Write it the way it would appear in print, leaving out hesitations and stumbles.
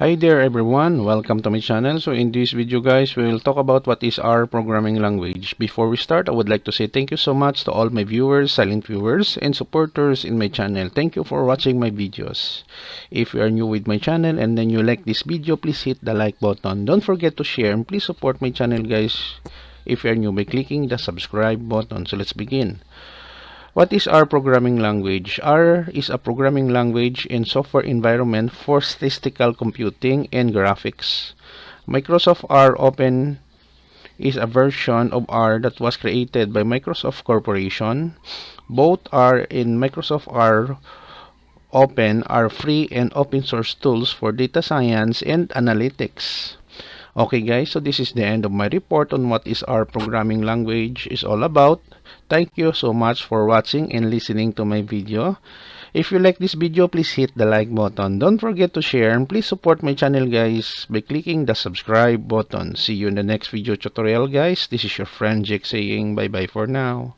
Hi there everyone, welcome to my channel. So in this video guys, we will talk about what is R programming language. Before we start, I would like to say thank you so much to all my viewers, silent viewers, and supporters in my channel. Thank you for watching my videos. If you are new with my channel and then you like this video, please hit the like button. Don't forget to share and please support my channel guys if you are new by clicking the subscribe button. So let's begin. What is R programming language? R is a programming language in software environment for statistical computing and graphics. Microsoft R Open is a version of R that was created by Microsoft Corporation. Both R and Microsoft R Open are free and open source tools for data science and analytics. Okay guys, so this is the end of my report on what is R programming language is all about. Thank you so much for watching and listening to my video. If you like this video, please hit the like button. Don't forget to share and please support my channel guys by clicking the subscribe button. See you in the next video tutorial guys. This is your friend Jake saying bye bye for now.